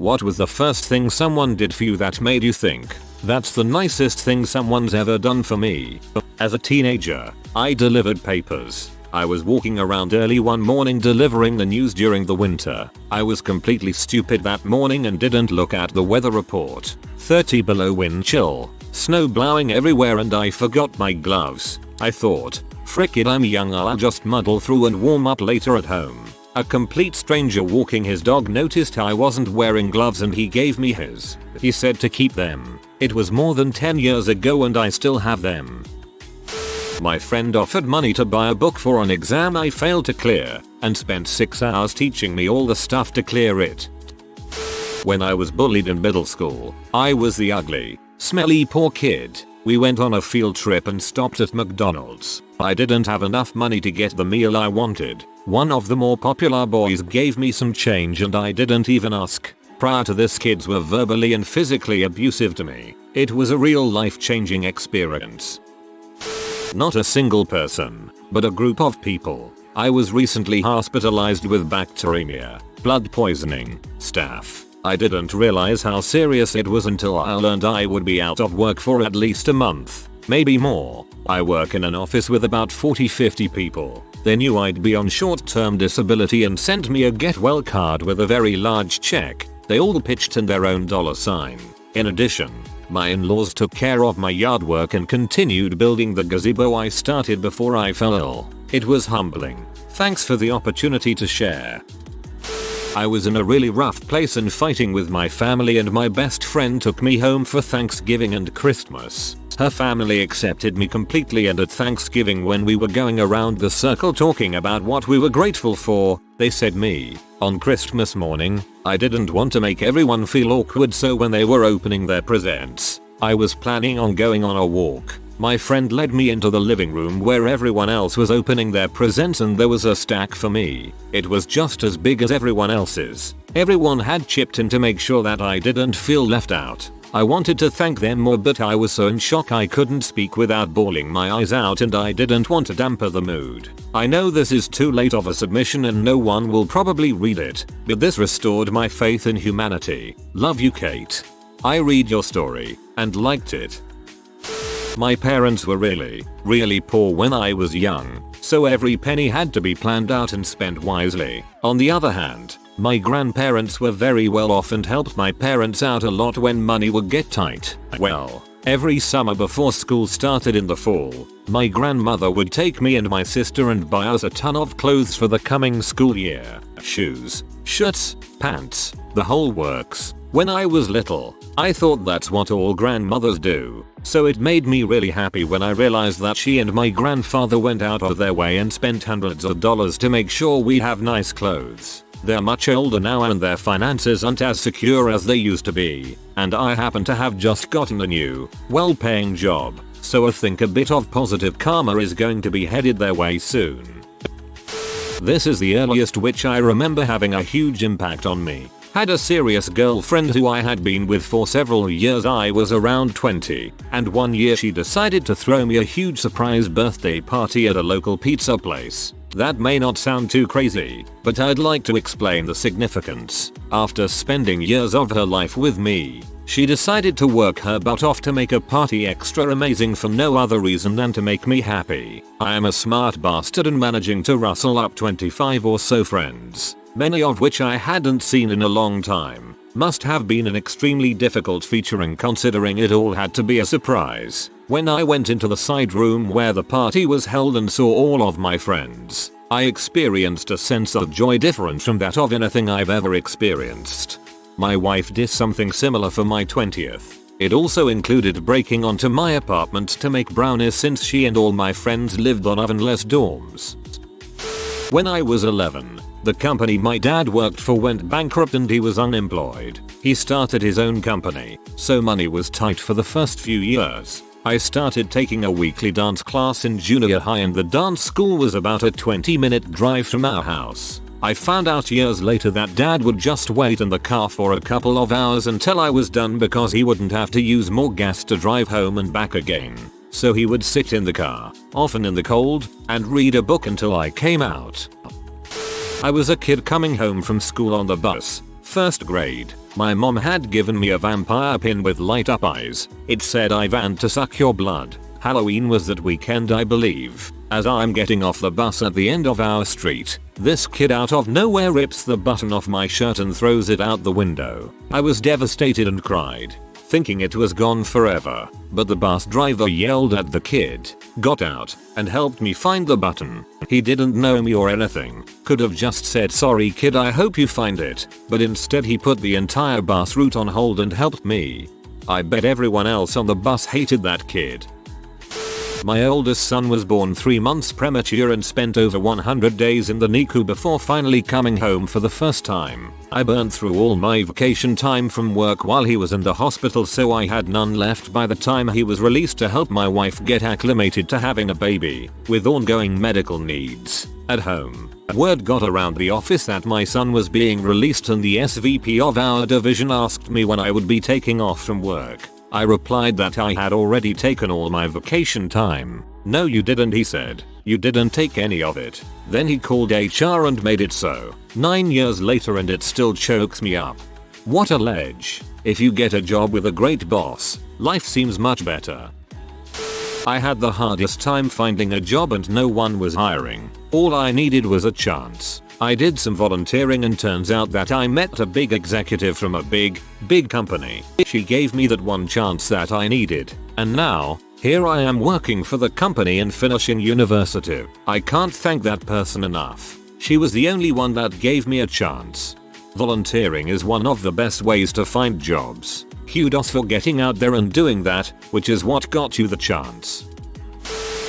What was the first thing someone did for you that made you think, that's the nicest thing someone's ever done for me? As a teenager, I delivered papers. I was walking around early one morning delivering the news during the winter. I was completely stupid that morning and didn't look at the weather report. 30 below wind chill, snow blowing everywhere, and I forgot my gloves. I thought, frick it, I'm young, I'll just muddle through and warm up later at home. A complete stranger walking his dog noticed I wasn't wearing gloves and he gave me his. He said to keep them. It was more than 10 years ago and I still have them. My friend offered money to buy a book for an exam I failed to clear and spent 6 hours teaching me all the stuff to clear it. When I was bullied in middle school, I was the ugly, smelly poor kid. We went on a field trip and stopped at McDonald's. I didn't have enough money to get the meal I wanted. One of the more popular boys gave me some change and I didn't even ask. Prior to this, kids were verbally and physically abusive to me. It was a real life-changing experience. Not a single person, but a group of people. I was recently hospitalized with bacteremia, blood poisoning, staph. I didn't realize how serious it was until I learned I would be out of work for at least a month, maybe more. I work in an office with about 40-50 people. They knew I'd be on short-term disability and sent me a get well card with a very large check. They all pitched in their own dollar sign. In addition, my in-laws took care of my yard work and continued building the gazebo I started before I fell ill. It was humbling. Thanks for the opportunity to share. I was in a really rough place and fighting with my family, and my best friend took me home for Thanksgiving and Christmas. Her family accepted me completely, and at Thanksgiving, when we were going around the circle talking about what we were grateful for, they said me. On Christmas morning, I didn't want to make everyone feel awkward, so when they were opening their presents, I was planning on going on a walk. My friend led me into the living room where everyone else was opening their presents, and there was a stack for me. It was just as big as everyone else's. Everyone had chipped in to make sure that I didn't feel left out. I wanted to thank them more, but I was so in shock I couldn't speak without bawling my eyes out, and I didn't want to dampen the mood. I know this is too late of a submission and no one will probably read it, but this restored my faith in humanity. Love you, Kate. I read your story and liked it. My parents were really poor when I was young, so every penny had to be planned out and spent wisely. On the other hand, my grandparents were very well off and helped my parents out a lot when money would get tight. Well, every summer before school started in the fall, my grandmother would take me and my sister and buy us a ton of clothes for the coming school year. Shoes, shirts, pants, the whole works. When I was little, I thought that's what all grandmothers do, so it made me really happy when I realized that she and my grandfather went out of their way and spent hundreds of dollars to make sure we have nice clothes. They're much older now and their finances aren't as secure as they used to be, and I happen to have just gotten a new, well-paying job, so I think a bit of positive karma is going to be headed their way soon. This is the earliest which I remember having a huge impact on me. Had a serious girlfriend who I had been with for several years. I was around 20, and one year she decided to throw me a huge surprise birthday party at a local pizza place. That may not sound too crazy, but I'd like to explain the significance. After spending years of her life with me, she decided to work her butt off to make a party extra amazing for no other reason than to make me happy. I am a smart bastard and managing to rustle up 25 or so friends, many of which I hadn't seen in a long time. Must have been an extremely difficult featuring considering it all had to be a surprise. When I went into the side room where the party was held and saw all of my friends, I experienced a sense of joy different from that of anything I've ever experienced. My wife did something similar for my 20th. It also included breaking onto my apartment to make brownies since she and all my friends lived on ovenless dorms. When I was 11, the company my dad worked for went bankrupt and he was unemployed. He started his own company, so money was tight for the first few years. I started taking a weekly dance class in junior high and the dance school was about a 20-minute drive from our house. I found out years later that dad would just wait in the car for a couple of hours until I was done because he wouldn't have to use more gas to drive home and back again. So he would sit in the car, often in the cold, and read a book until I came out. I was a kid coming home from school on the bus, first grade. My mom had given me a vampire pin with light up eyes. It said I want to suck your blood. Halloween was that weekend, I believe. As I'm getting off the bus at the end of our street, this kid out of nowhere rips the button off my shirt and throws it out the window. I was devastated and cried, thinking it was gone forever, but the bus driver yelled at the kid, got out, and helped me find the button. He didn't know me or anything, could have just said, sorry kid, I hope you find it, but instead he put the entire bus route on hold and helped me. I bet everyone else on the bus hated that kid. My oldest son was born 3 months premature and spent over 100 days in the NICU before finally coming home for the first time. I burned through all my vacation time from work while he was in the hospital, so I had none left by the time he was released to help my wife get acclimated to having a baby, with ongoing medical needs. At home, word got around the office that my son was being released, and the SVP of our division asked me when I would be taking off from work. I replied that I had already taken all my vacation time. No you didn't, he said. You didn't take any of it. Then he called HR and made it so. 9 years later and it still chokes me up. What a ledge. If you get a job with a great boss, life seems much better. I had the hardest time finding a job and no one was hiring. All I needed was a chance. I did some volunteering and turns out that I met a big executive from a big company. She gave me that one chance that I needed. And now, here I am working for the company and finishing university. I can't thank that person enough. She was the only one that gave me a chance. Volunteering is one of the best ways to find jobs. Kudos for getting out there and doing that, which is what got you the chance.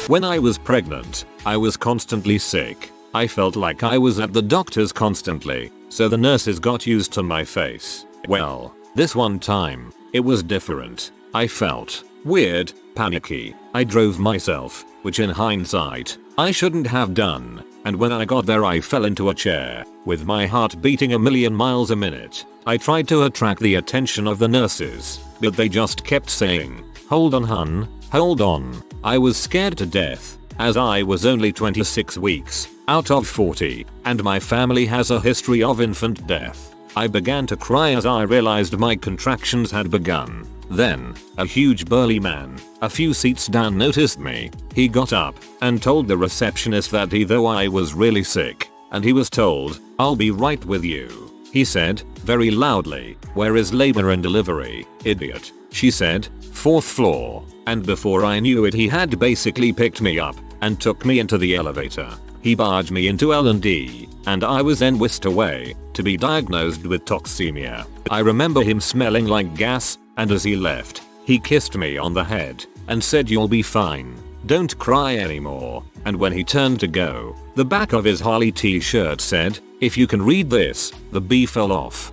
When I was pregnant, I was constantly sick. I felt like I was at the doctor's constantly, so the nurses got used to my face. Well, this one time, it was different. I felt weird, panicky. I drove myself, which in hindsight, I shouldn't have done, and when I got there I fell into a chair, with my heart beating a million miles a minute. I tried to attract the attention of the nurses, but they just kept saying, hold on hun, hold on. I was scared to death, as I was only 26 weeks out of 40, and my family has a history of infant death. I began to cry as I realized my contractions had begun. Then, a huge burly man, a few seats down, noticed me. He got up and told the receptionist that though I was really sick, and he was told, I'll be right with you. He said, very loudly, where is labor and delivery, idiot? She said, 4th floor. And before I knew it he had basically picked me up and took me into the elevator. He barged me into L&D, and I was then whisked away to be diagnosed with toxemia. I remember him smelling like gas, and as he left, he kissed me on the head and said, you'll be fine. Don't cry anymore. And when he turned to go, the back of his Harley t-shirt said, if you can read this, the B fell off.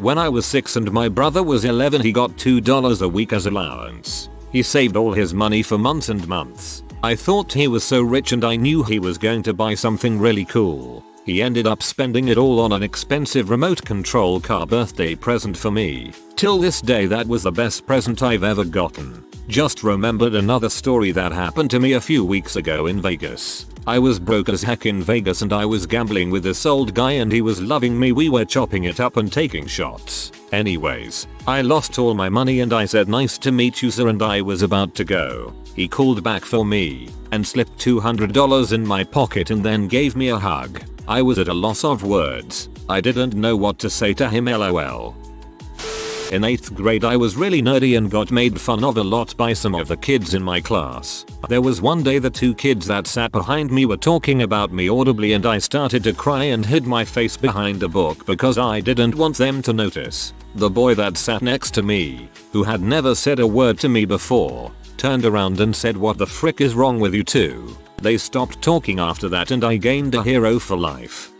When I was 6 and my brother was 11, he got $2 a week as allowance. He saved all his money for months and months. I thought he was so rich and I knew he was going to buy something really cool. He ended up spending it all on an expensive remote control car birthday present for me. Till this day that was the best present I've ever gotten. Just remembered another story that happened to me a few weeks ago in Vegas. I was broke as heck in Vegas and I was gambling with this old guy and he was loving me. We were chopping it up and taking shots. Anyways, I lost all my money and I said, nice to meet you sir, and I was about to go. He called back for me and slipped $200 in my pocket and then gave me a hug. I was at a loss of words. I didn't know what to say to him, lol. In 8th grade I was really nerdy and got made fun of a lot by some of the kids in my class. There was one day the 2 kids that sat behind me were talking about me audibly and I started to cry and hid my face behind a book because I didn't want them to notice. The boy that sat next to me, who had never said a word to me before, turned around and said, what the frick is wrong with you two? They stopped talking after that and I gained a hero for life.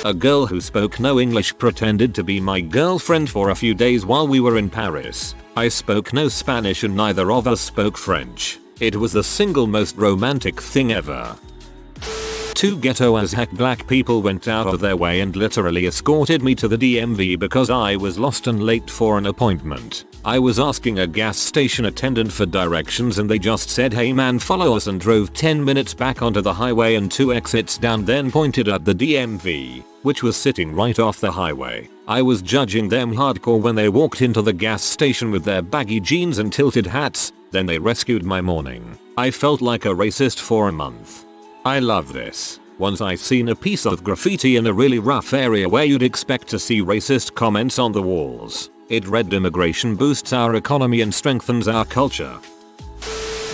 A girl who spoke no English pretended to be my girlfriend for a few days while we were in Paris. I spoke no Spanish and neither of us spoke French. It was the single most romantic thing ever. 2 ghetto as heck black people went out of their way and literally escorted me to the DMV because I was lost and late for an appointment. I was asking a gas station attendant for directions and they just said, hey man, follow us, and drove 10 minutes back onto the highway and 2 exits down, then pointed at the DMV, which was sitting right off the highway. I was judging them hardcore when they walked into the gas station with their baggy jeans and tilted hats, then they rescued my morning. I felt like a racist for a month. I love this. Once I seen a piece of graffiti in a really rough area where you'd expect to see racist comments on the walls. It read, "Immigration boosts our economy and strengthens our culture."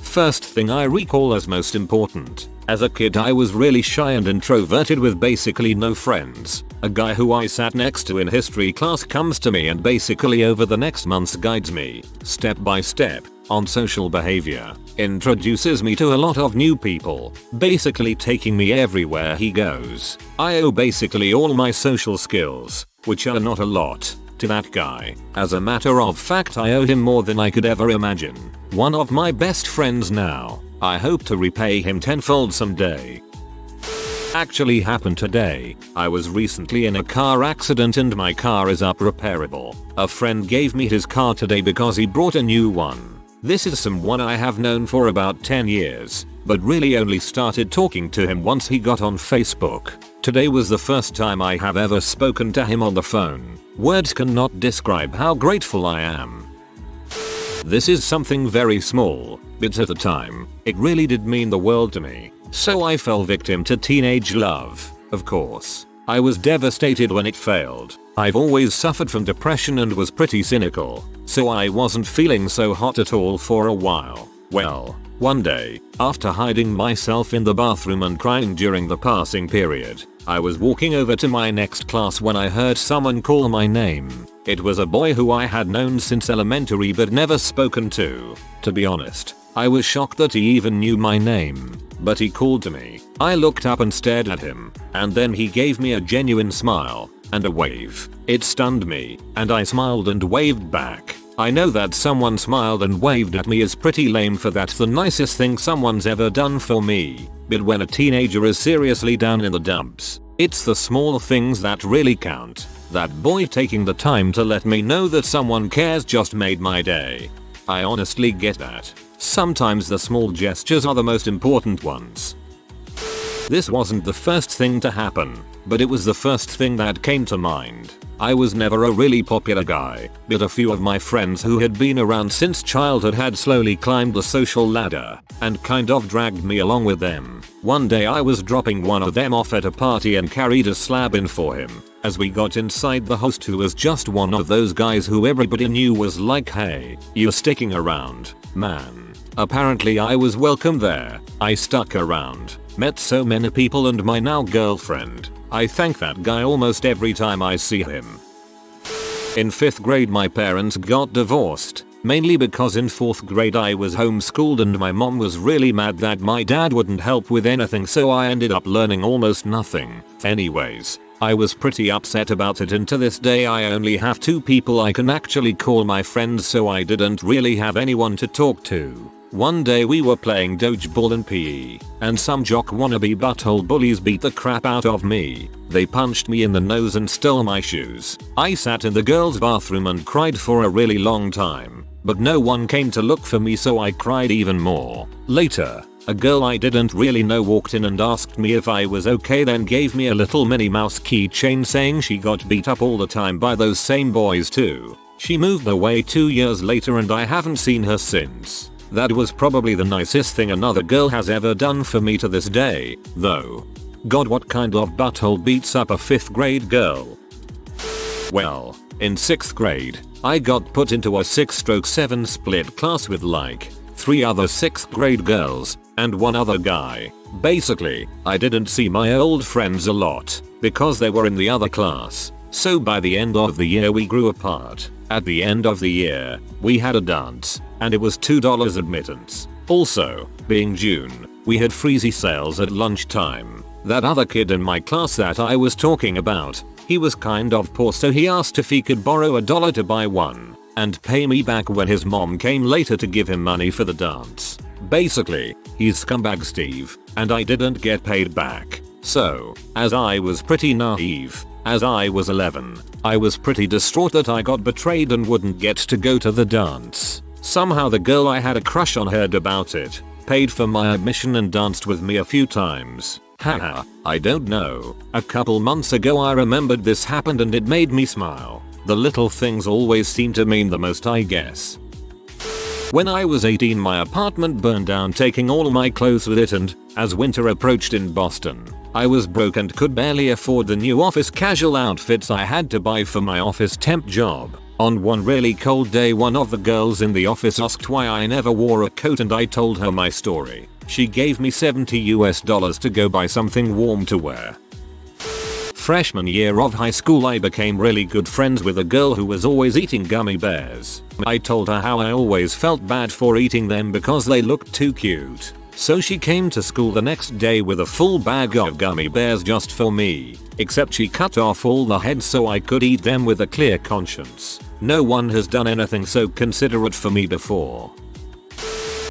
First thing I recall as most important. As a kid I was really shy and introverted with basically no friends. A guy who I sat next to in history class comes to me and basically over the next months guides me, step by step, on social behavior. Introduces me to a lot of new people, basically taking me everywhere he goes. I owe basically all my social skills, which are not a lot, to that guy. As a matter of fact I owe him more than I could ever imagine. One of my best friends now. I hope to repay him tenfold someday. Actually happened today. I was recently in a car accident and my car is unrepairable. A friend gave me his car today because he brought a new one. This is someone I have known for about 10 years, but really only started talking to him once he got on Facebook. Today was the first time I have ever spoken to him on the phone. Words cannot describe how grateful I am. This is something very small, but at the time, it really did mean the world to me. So I fell victim to teenage love, of course. I was devastated when it failed. I've always suffered from depression and was pretty cynical, so I wasn't feeling so hot at all for a while. Well, one day, after hiding myself in the bathroom and crying during the passing period, I was walking over to my next class when I heard someone call my name. It was a boy who I had known since elementary but never spoken to. To be honest, I was shocked that he even knew my name, but he called to me. I looked up and stared at him, and then he gave me a genuine smile and a wave. It stunned me, and I smiled and waved back. I know that someone smiled and waved at me is pretty lame, for that's the nicest thing someone's ever done for me. But when a teenager is seriously down in the dumps, it's the small things that really count. That boy taking the time to let me know that someone cares just made my day. I honestly get that. Sometimes the small gestures are the most important ones. This wasn't the first thing to happen, but it was the first thing that came to mind. I was never a really popular guy, but a few of my friends who had been around since childhood had slowly climbed the social ladder, and kind of dragged me along with them. One day I was dropping one of them off at a party and carried a slab in for him. As we got inside, the host, who was just one of those guys who everybody knew, was like, "Hey, you're sticking around, man." Apparently I was welcome there. I stuck around, met so many people and my now girlfriend. I thank that guy almost every time I see him. In 5th grade my parents got divorced, mainly because in 4th grade I was homeschooled and my mom was really mad that my dad wouldn't help with anything, so I ended up learning almost nothing. Anyways, I was pretty upset about it, and to this day I only have 2 people I can actually call my friends, so I didn't really have anyone to talk to. One day we were playing dodgeball in PE, and some jock wannabe butthole bullies beat the crap out of me. They punched me in the nose and stole my shoes. I sat in the girls' bathroom and cried for a really long time, but no one came to look for me, so I cried even more. Later, a girl I didn't really know walked in and asked me if I was okay, then gave me a little Minnie Mouse keychain saying she got beat up all the time by those same boys too. She moved away 2 years later and I haven't seen her since. That was probably the nicest thing another girl has ever done for me to this day, though. God, what kind of butthole beats up a 5th grade girl? Well, in 6th grade, I got put into a 6/7 split class with like 3 other 6th grade girls and 1 other guy. Basically, I didn't see my old friends a lot because they were in the other class. So by the end of the year we grew apart. At the end of the year, we had a dance, and it was $2 admittance. Also, being June, we had freezy sales at lunchtime. That other kid in my class that I was talking about, he was kind of poor, so he asked if he could borrow $1 to buy one, and pay me back when his mom came later to give him money for the dance. Basically, he's scumbag Steve, and I didn't get paid back. So, as I was pretty naive, as I was 11, I was pretty distraught that I got betrayed and wouldn't get to go to the dance. Somehow the girl I had a crush on heard about it, paid for my admission and danced with me a few times. Haha, I don't know. A couple months ago I remembered this happened and it made me smile. The little things always seem to mean the most, I guess. When I was 18 my apartment burned down, taking all my clothes with it, and as winter approached in Boston, I was broke and could barely afford the new office casual outfits I had to buy for my office temp job. On one really cold day one of the girls in the office asked why I never wore a coat and I told her my story. She gave me $70 to go buy something warm to wear. Freshman year of high school I became really good friends with a girl who was always eating gummy bears. I told her how I always felt bad for eating them because they looked too cute. So she came to school the next day with a full bag of gummy bears just for me. Except she cut off all the heads so I could eat them with a clear conscience. No one has done anything so considerate for me before.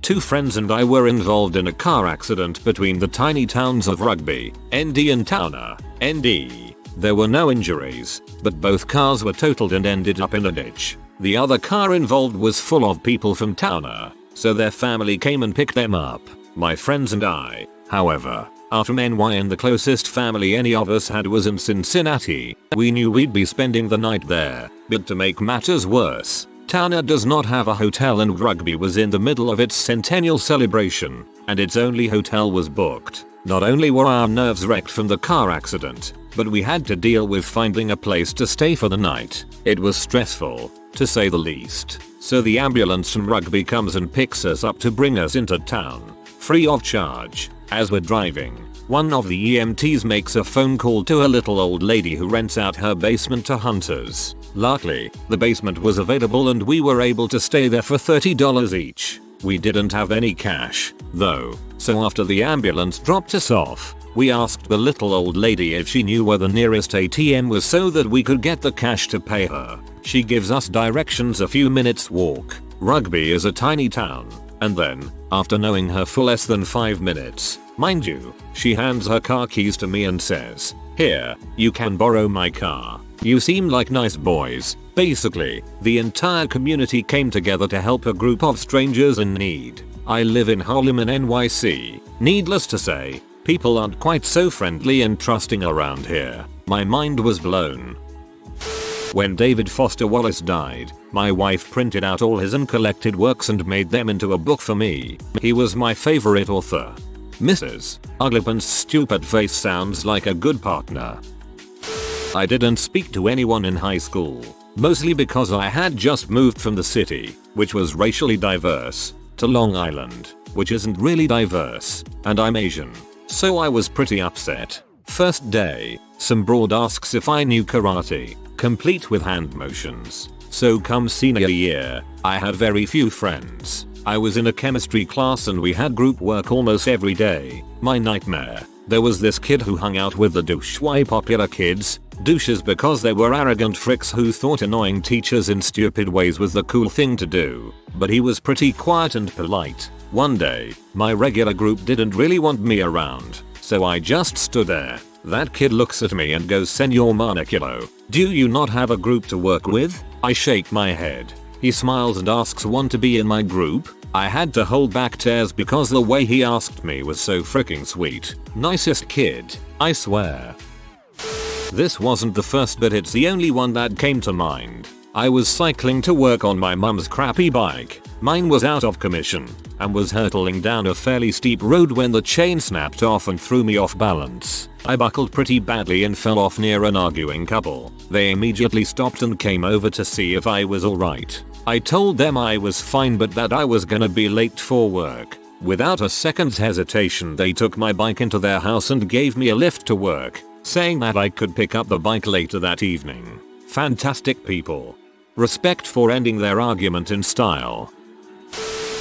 Two friends and I were involved in a car accident between the tiny towns of Rugby, ND and Towner, ND. There were no injuries, but both cars were totaled and ended up in a ditch. The other car involved was full of people from Towner, so their family came and picked them up. My friends and I, however, are from NY and the closest family any of us had was in Cincinnati. We knew we'd be spending the night there, but to make matters worse, Towner does not have a hotel and Rugby was in the middle of its centennial celebration, and its only hotel was booked. Not only were our nerves wrecked from the car accident, but we had to deal with finding a place to stay for the night. It was stressful, to say the least. So the ambulance from Rugby comes and picks us up to bring us into town, free of charge. As we're driving, one of the EMTs makes a phone call to a little old lady who rents out her basement to hunters. Luckily, the basement was available and we were able to stay there for $30 each. We didn't have any cash, though, so after the ambulance dropped us off, we asked the little old lady if she knew where the nearest ATM was so that we could get the cash to pay her. She gives us directions, a few minutes walk. Rugby is a tiny town. And then, after knowing her for less than 5 minutes, mind you, she hands her car keys to me and says, "Here, you can borrow my car. You seem like nice boys." Basically, the entire community came together to help a group of strangers in need. I live in Harlem in NYC. Needless to say, people aren't quite so friendly and trusting around here. My mind was blown. When David Foster Wallace died, my wife printed out all his uncollected works and made them into a book for me. He was my favorite author. Mrs. Uglipan's stupid face sounds like a good partner. I didn't speak to anyone in high school, mostly because I had just moved from the city, which was racially diverse, to Long Island, which isn't really diverse, and I'm Asian. So I was pretty upset. First day, some broad asks if I knew karate, complete with hand motions. So come senior year, I had very few friends. I was in a chemistry class and we had group work almost every day. My nightmare. There was this kid who hung out with the douche-why popular kids. Douches because they were arrogant fricks who thought annoying teachers in stupid ways was the cool thing to do. But he was pretty quiet and polite. One day, my regular group didn't really want me around, so I just stood there. That kid looks at me and goes, "Senor Maniculo, do you not have a group to work with?" I shake my head. He smiles and asks, "Want to be in my group?" I had to hold back tears because the way he asked me was so freaking sweet. Nicest kid, I swear. This wasn't the first, but it's the only one that came to mind. I was cycling to work on my mum's crappy bike. Mine was out of commission and was hurtling down a fairly steep road when the chain snapped off and threw me off balance. I buckled pretty badly and fell off near an arguing couple. They immediately stopped and came over to see if I was alright. I told them I was fine but that I was gonna be late for work. Without a second's hesitation they took my bike into their house and gave me a lift to work, saying that I could pick up the bike later that evening. Fantastic people. Respect for ending their argument in style.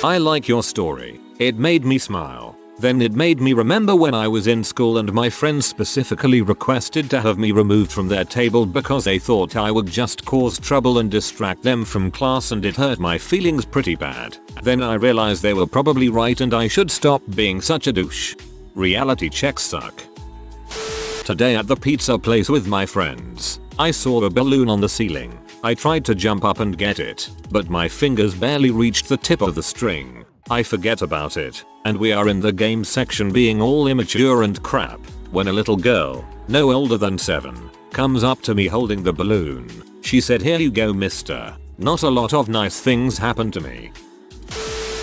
I like your story. It made me smile. Then it made me remember when I was in school and my friends specifically requested to have me removed from their table because they thought I would just cause trouble and distract them from class, and it hurt my feelings pretty bad. Then I realized they were probably right and I should stop being such a douche. Reality checks suck. Today at the pizza place with my friends, I saw a balloon on the ceiling. I tried to jump up and get it, but my fingers barely reached the tip of the string. I forget about it. and we are in the game section being all immature and crap when a little girl, no older than 7, comes up to me holding the balloon. She said, "Here you go, mister." Not a lot of nice things happened to me.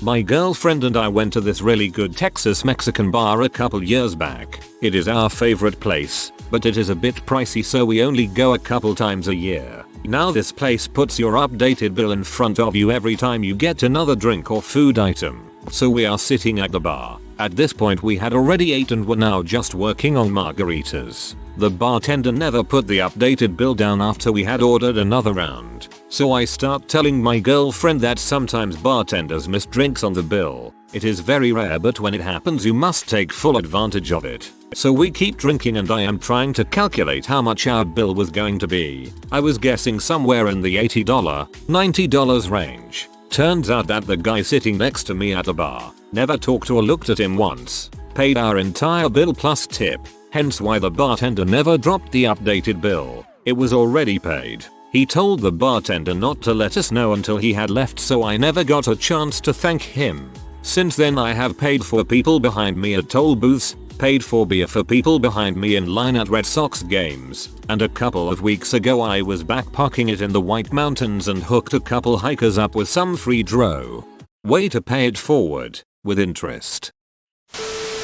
My girlfriend and I went to this really good Texas Mexican bar a couple years back. It is our favorite place, but it is a bit pricey, so we only go a couple times a year. Now this place puts your updated bill in front of you every time you get another drink or food item. So we are sitting at the bar. At this point we had already ate and were now just working on margaritas. The bartender never put the updated bill down after we had ordered another round. So I start telling my girlfriend that sometimes bartenders miss drinks on the bill. It is very rare, but when it happens you must take full advantage of it. So we keep drinking and I am trying to calculate how much our bill was going to be. I was guessing somewhere in the $80, $90 range. Turns out that the guy sitting next to me at the bar never talked or looked at him once. Paid our entire bill plus tip. Hence why the bartender never dropped the updated bill. It was already paid. He told the bartender not to let us know until he had left, so I never got a chance to thank him. Since then I have paid for people behind me at toll booths, paid for beer for people behind me in line at Red Sox games, and a couple of weeks ago I was backpacking it in the White Mountains and hooked a couple hikers up with some free dro. Way to pay it forward, with interest.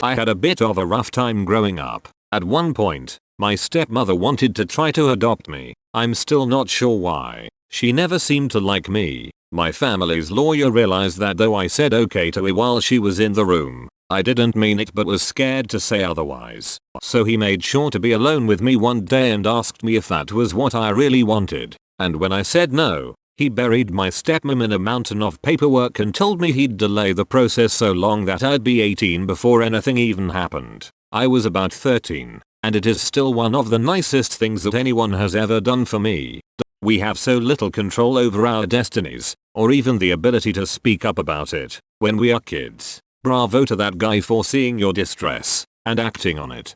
I had a bit of a rough time growing up. At one point, my stepmother wanted to try to adopt me. I'm still not sure why. She never seemed to like me. My family's lawyer realized that though I said okay to her while she was in the room, I didn't mean it but was scared to say otherwise. So he made sure to be alone with me one day and asked me if that was what I really wanted. And when I said no, he buried my stepmom in a mountain of paperwork and told me he'd delay the process so long that I'd be 18 before anything even happened. I was about 13, and it is still one of the nicest things that anyone has ever done for me. We have so little control over our destinies, or even the ability to speak up about it, when we are kids. Bravo to that guy for seeing your distress and acting on it.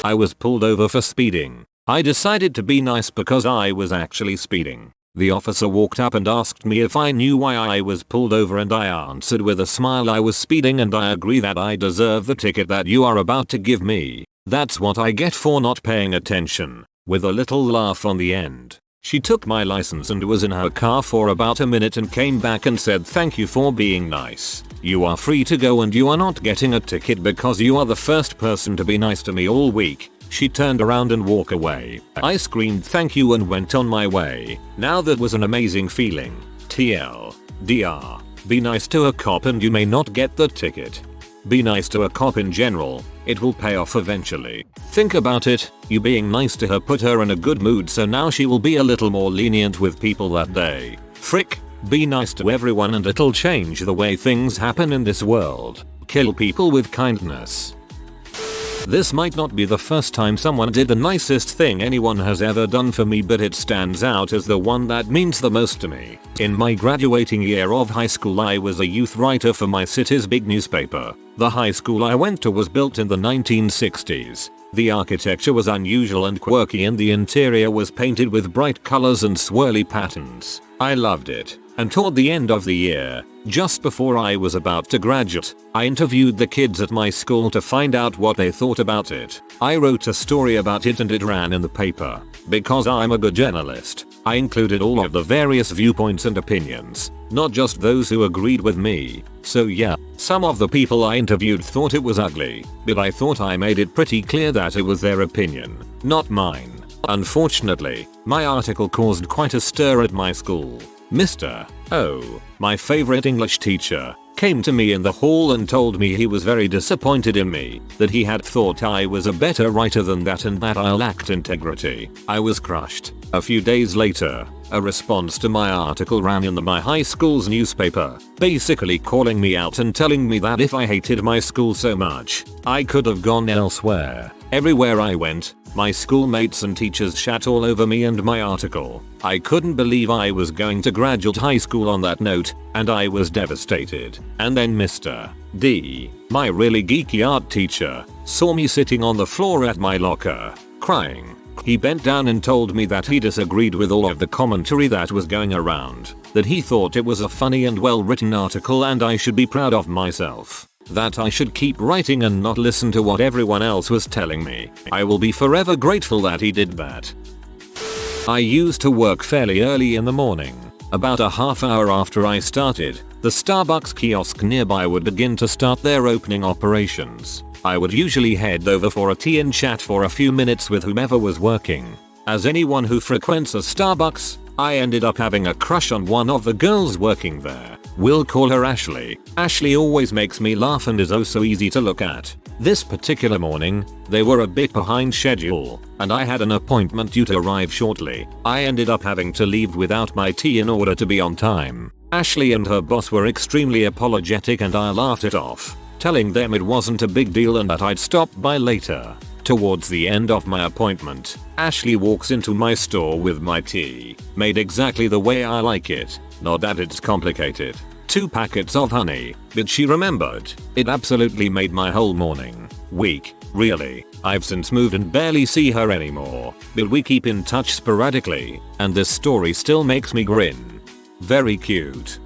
I was pulled over for speeding. I decided to be nice because I was actually speeding. The officer walked up and asked me if I knew why I was pulled over, and I answered with a smile I was speeding and I agree that I deserve the ticket that you are about to give me. That's what I get for not paying attention, with a little laugh on the end. She took my license and was in her car for about a minute and came back and said, "Thank you for being nice. You are free to go and you are not getting a ticket because you are the first person to be nice to me all week." She turned around and walked away. I screamed thank you and went on my way. Now that was an amazing feeling. TLDR. Be nice to a cop and you may not get the ticket. Be nice to a cop in general. It will pay off eventually. Think about it, you being nice to her put her in a good mood, so now she will be a little more lenient with people that day. Frick, be nice to everyone and it'll change the way things happen in this world. Kill people with kindness. This might not be the first time someone did the nicest thing anyone has ever done for me, but it stands out as the one that means the most to me. In my graduating year of high school, I was a youth writer for my city's big newspaper. The high school I went to was built in the 1960s. The architecture was unusual and quirky and the interior was painted with bright colors and swirly patterns. I loved it. And toward the end of the year, just before I was about to graduate, I interviewed the kids at my school to find out what they thought about it. I wrote a story about it and it ran in the paper. Because I'm a good journalist, I included all of the various viewpoints and opinions, not just those who agreed with me. So yeah, some of the people I interviewed thought it was ugly, but I thought I made it pretty clear that it was their opinion, not mine. Unfortunately, my article caused quite a stir at my school. Mr. O, my favorite English teacher, came to me in the hall and told me he was very disappointed in me, that he had thought I was a better writer than that and that I lacked integrity. I was crushed. A few days later, a response to my article ran in my high school's newspaper, basically calling me out and telling me that if I hated my school so much, I could have gone elsewhere. Everywhere I went, my schoolmates and teachers shat all over me and my article. I couldn't believe I was going to graduate high school on that note, and I was devastated. And then Mr. D, my really geeky art teacher, saw me sitting on the floor at my locker, crying. He bent down and told me that he disagreed with all of the commentary that was going around, that he thought it was a funny and well-written article and I should be proud of myself. that I should keep writing and not listen to what everyone else was telling me. I will be forever grateful that he did that. I used to work fairly early in the morning. About a half hour after I started, the Starbucks kiosk nearby would begin to start their opening operations. I would usually head over for a tea and chat for a few minutes with whomever was working. As anyone who frequents a Starbucks, I ended up having a crush on one of the girls working there. We'll call her Ashley. Ashley always makes me laugh and is oh so easy to look at. This particular morning, they were a bit behind schedule, and I had an appointment due to arrive shortly. I ended up having to leave without my tea in order to be on time. Ashley and her boss were extremely apologetic and I laughed it off, telling them it wasn't a big deal and that I'd stop by later. Towards the end of my appointment, Ashley walks into my store with my tea, made exactly the way I like it, not that it's complicated. 2 packets of honey, but she remembered. It absolutely made my whole morning, week, really. I've since moved and barely see her anymore, but we keep in touch sporadically, and this story still makes me grin. Very cute.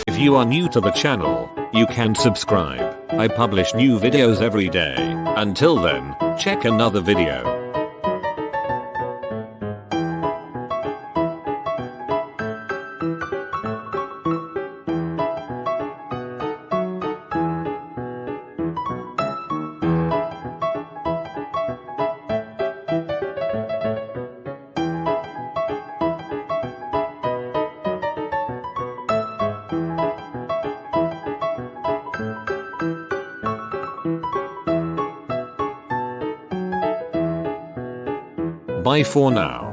If you are new to the channel, you can subscribe. I publish new videos every day. Until then, check another video. Bye for now.